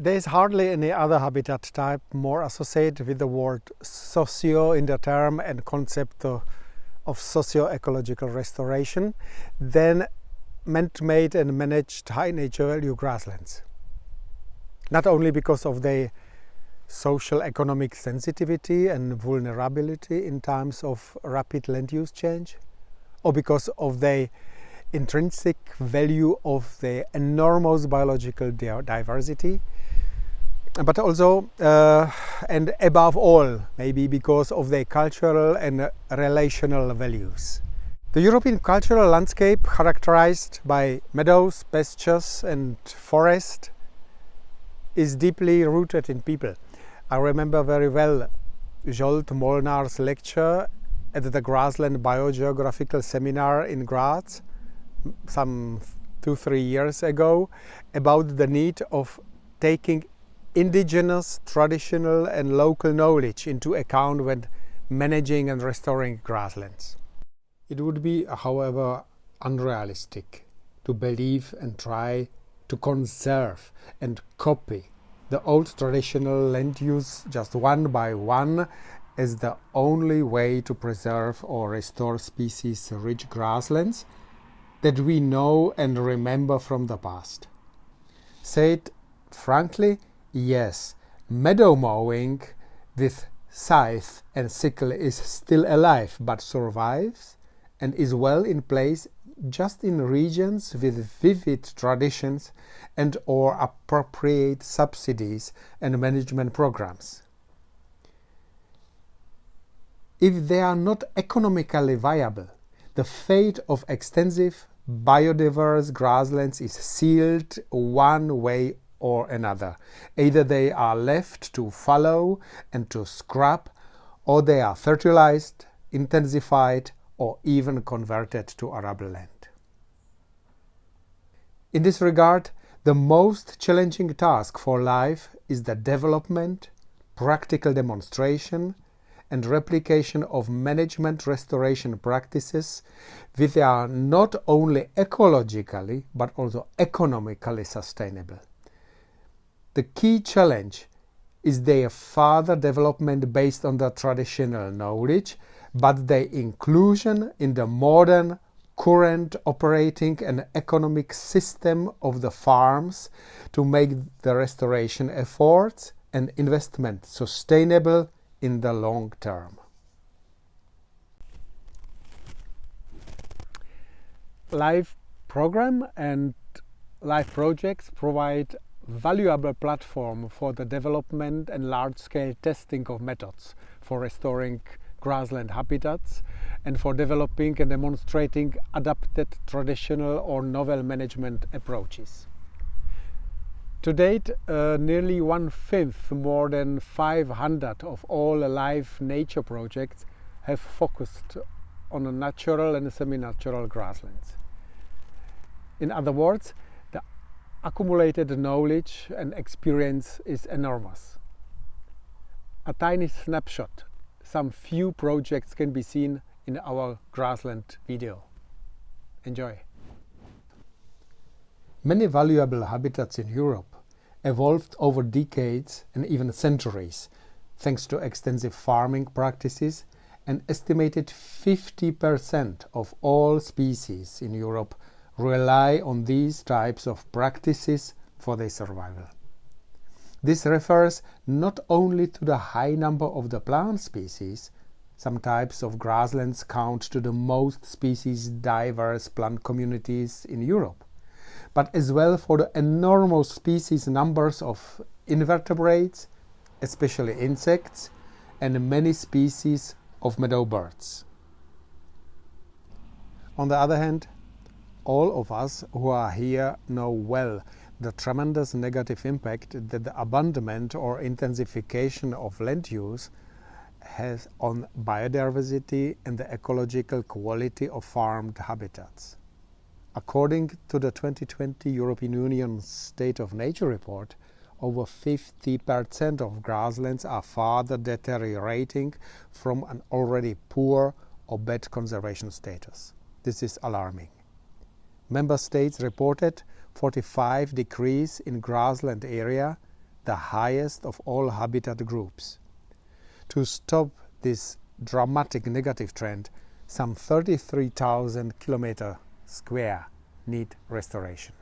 There is hardly any other habitat type more associated with the word socio in the term and concept of socio-ecological restoration than man-made and managed high nature value grasslands. Not only because of their social economic sensitivity and vulnerability in times of rapid land use change, or because of their intrinsic value of their enormous biological diversity, but also and above all maybe because of their cultural and relational values. The European cultural landscape, characterized by meadows, pastures and forest, is deeply rooted in people. I remember very well Zsolt Molnár's lecture at the Grassland Biogeographical Seminar in Graz some 2-3 years ago about the need of taking indigenous, traditional and local knowledge into account when managing and restoring grasslands. It would be, however, unrealistic to believe and try to conserve and copy the old traditional land use just one by one as the only way to preserve or restore species-rich grasslands that we know and remember from the past. Said frankly, yes, meadow mowing with scythe and sickle is still alive, but survives and is well in place just in regions with vivid traditions and or appropriate subsidies and management programs. If they are not economically viable, the fate of extensive biodiverse grasslands is sealed one way or another. Either they are left to fallow and to scrap, or they are fertilized, intensified, or even converted to arable land. In this regard, the most challenging task for life is the development, practical demonstration, and replication of management restoration practices which are not only ecologically but also economically sustainable. The key challenge is their further development based on the traditional knowledge, but their inclusion in the modern, current operating and economic system of the farms to make the restoration efforts and investment sustainable in the long term. Live program and live projects provide valuable platform for the development and large-scale testing of methods for restoring grassland habitats and for developing and demonstrating adapted traditional or novel management approaches. To date, nearly 1/5, more than 500 of all live nature projects have focused on natural and semi-natural grasslands. In other words, the accumulated knowledge and experience is enormous. A tiny snapshot, some few projects can be seen in our grassland video. Enjoy. Many valuable habitats in Europe evolved over decades and even centuries thanks to extensive farming practices, and estimated 50% of all species in Europe rely on these types of practices for their survival. This refers not only to the high number of the plant species. Some types of grasslands count to the most species diverse plant communities in Europe, but as well for the enormous species numbers of invertebrates, especially insects, and many species of meadow birds. On the other hand, all of us who are here know well the tremendous negative impact that the abandonment or intensification of land use has on biodiversity and the ecological quality of farmed habitats. According to the 2020 European Union State of Nature report, over 50% of grasslands are further deteriorating from an already poor or bad conservation status. This is alarming. Member states reported 45 decrease in grassland area, the highest of all habitat groups. To stop this dramatic negative trend, some 33,000 kilometers square need restoration.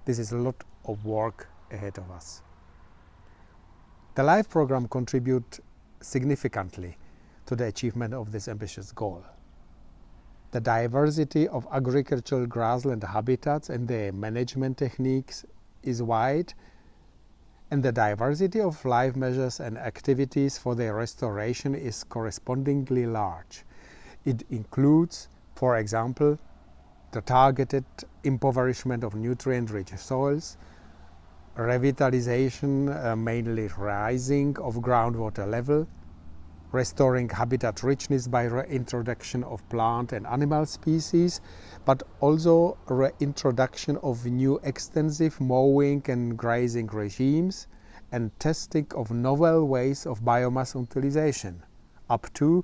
This is a lot of work ahead of us. The LIFE program contributes significantly to the achievement of this ambitious goal. The diversity of agricultural grassland habitats and their management techniques is wide, and the diversity of life measures and activities for their restoration is correspondingly large. It includes, for example, the targeted impoverishment of nutrient-rich soils, revitalization, mainly rising of groundwater level, restoring habitat richness by reintroduction of plant and animal species, but also reintroduction of new extensive mowing and grazing regimes, and testing of novel ways of biomass utilization, up to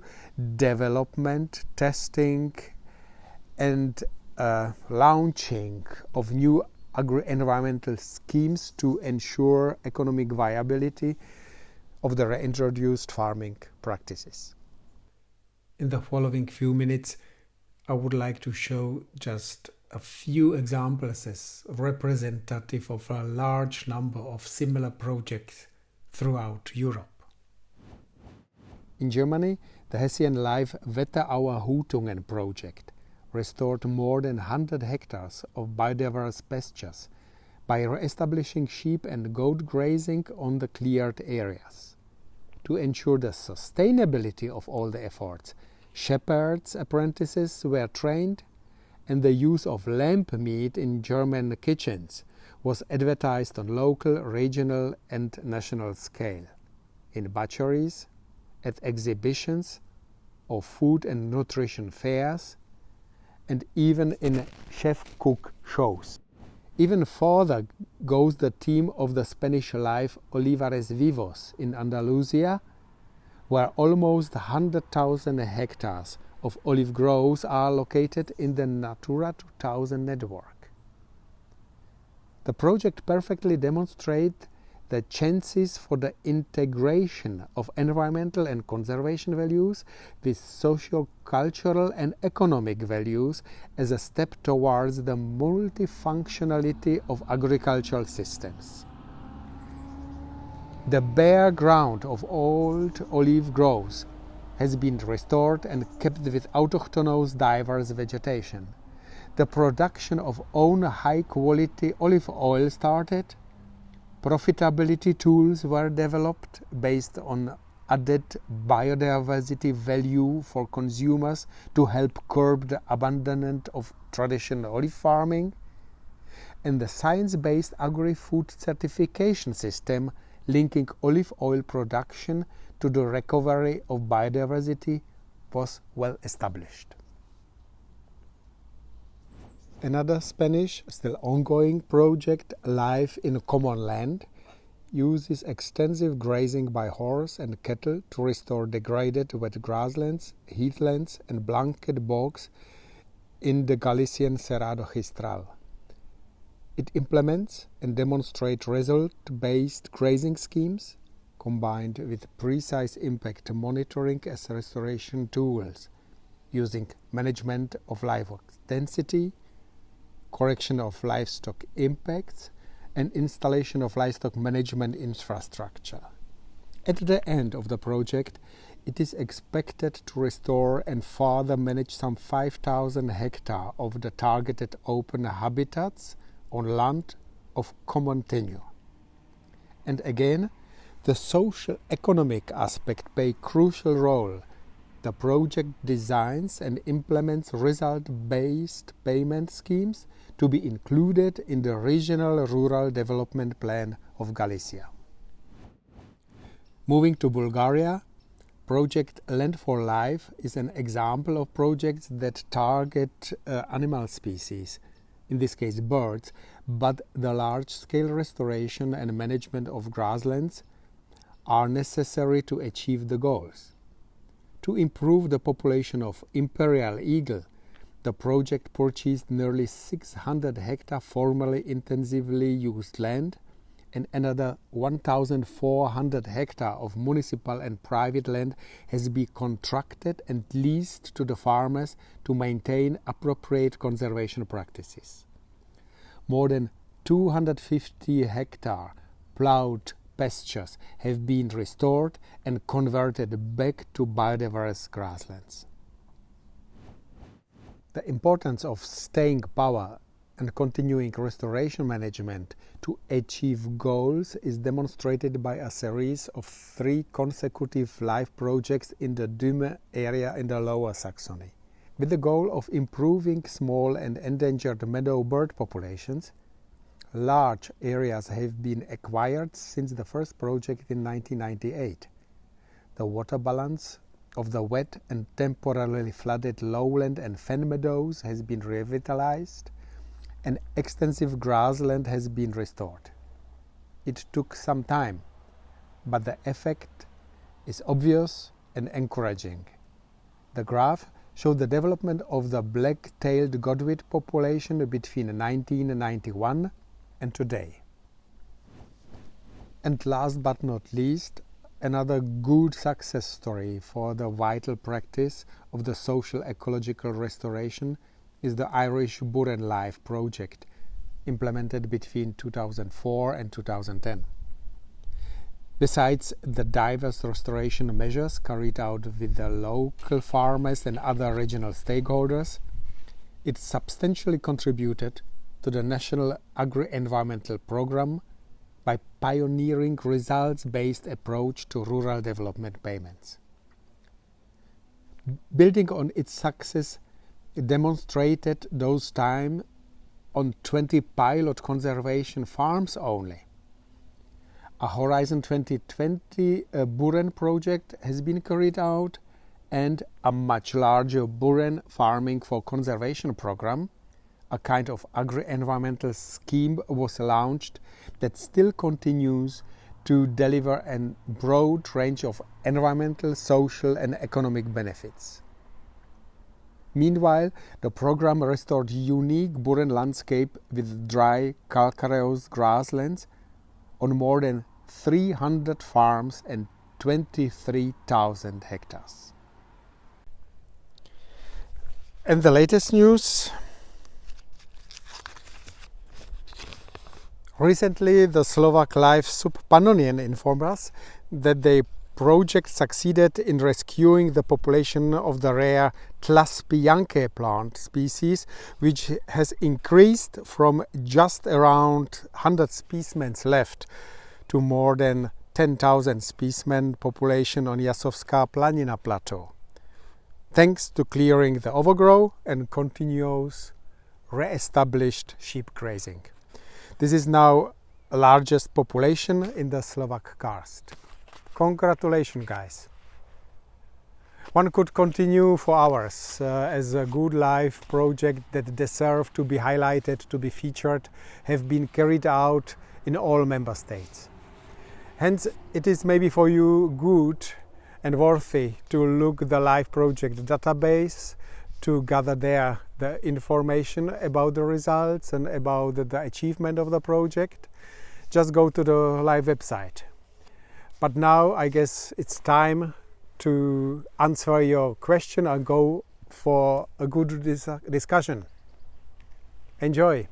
development, testing, and launching of new agri-environmental schemes to ensure economic viability of the reintroduced farming practices. In the following few minutes, I would like to show just a few examples as representative of a large number of similar projects throughout Europe. In Germany, the Hessian Life Wetterauer-Hutungen project restored more than 100 hectares of biodiverse pastures by re-establishing sheep and goat grazing on the cleared areas. To ensure the sustainability of all the efforts, shepherds' apprentices were trained, and the use of lamb meat in German kitchens was advertised on local, regional and national scale, in butcheries, at exhibitions of food and nutrition fairs, and even in chef-cook shows. Even further goes the team of the Spanish Life Olivares Vivos in Andalusia, where almost 100,000 hectares of olive groves are located in the Natura 2000 network. The project perfectly demonstrates the chances for the integration of environmental and conservation values with socio-cultural and economic values as a step towards the multifunctionality of agricultural systems. The bare ground of old olive groves has been restored and kept with autochthonous diverse vegetation. The production of own high-quality olive oil started. Profitability tools were developed based on added biodiversity value for consumers to help curb the abandonment of traditional olive farming, and the science-based agri-food certification system linking olive oil production to the recovery of biodiversity was well established. Another Spanish, still ongoing project, Life in Common Land, uses extensive grazing by horse and cattle to restore degraded wet grasslands, heathlands and blanket bogs in the Galician Cerrado Gistral. It implements and demonstrates result-based grazing schemes combined with precise impact monitoring as restoration tools, using management of livestock density, correction of livestock impacts, and installation of livestock management infrastructure. At the end of the project, it is expected to restore and further manage some 5,000 hectares of the targeted open habitats on land of common tenure. And again, the social-economic aspect play a crucial role. The project designs and implements result-based payment schemes to be included in the Regional Rural Development Plan of Galicia. Moving to Bulgaria, Project Land for Life is an example of projects that target animal species, in this case birds, but the large-scale restoration and management of grasslands are necessary to achieve the goals. To improve the population of imperial eagle, the project purchased nearly 600 hectares formerly intensively used land and another 1,400 hectares of municipal and private land has been contracted and leased to the farmers to maintain appropriate conservation practices. More than 250 hectares plowed pastures have been restored and converted back to biodiverse grasslands. The importance of staying power and continuing restoration management to achieve goals is demonstrated by a series of 3 consecutive live projects in the Dyme area in the Lower Saxony. With the goal of improving small and endangered meadow bird populations, large areas have been acquired since the first project in 1998. The water balance of the wet and temporarily flooded lowland and fen meadows has been revitalized, and extensive grassland has been restored. It took some time, but the effect is obvious and encouraging. The graph shows the development of the black-tailed godwit population between 1991 and today. And last but not least, another good success story for the vital practice of the socio-ecological restoration is the Irish Burren Life project, implemented between 2004 and 2010. Besides the diverse restoration measures carried out with the local farmers and other regional stakeholders, it substantially contributed to the National Agri-Environmental Programme by pioneering results-based approach to rural development payments. Building on its success, it demonstrated those time on 20 pilot conservation farms only. A Horizon 2020 Burren project has been carried out, and a much larger Burren farming for conservation program, a kind of agri-environmental scheme, was launched that still continues to deliver a broad range of environmental, social and economic benefits. Meanwhile, the program restored unique Burren landscape with dry calcareous grasslands on more than 300 farms and 23,000 hectares. And the latest news. Recently, the Slovak Life Subpannonian informed us that their project succeeded in rescuing the population of the rare Tlaspianke plant species, which has increased from just around 100 specimens left to more than 10,000 specimen population on Jasovská Planina plateau, thanks to clearing the overgrowth and continuous re-established sheep grazing. This is now the largest population in the Slovak karst. Congratulations, guys. One could continue for hours as a good life project that deserve to be highlighted, to be featured, have been carried out in all member states. Hence, it is maybe for you good and worthy to look the life project database, to gather there the information about the results and about the achievement of the project. Just go to the live website. But now I guess it's time to answer your question and go for a good discussion. Enjoy!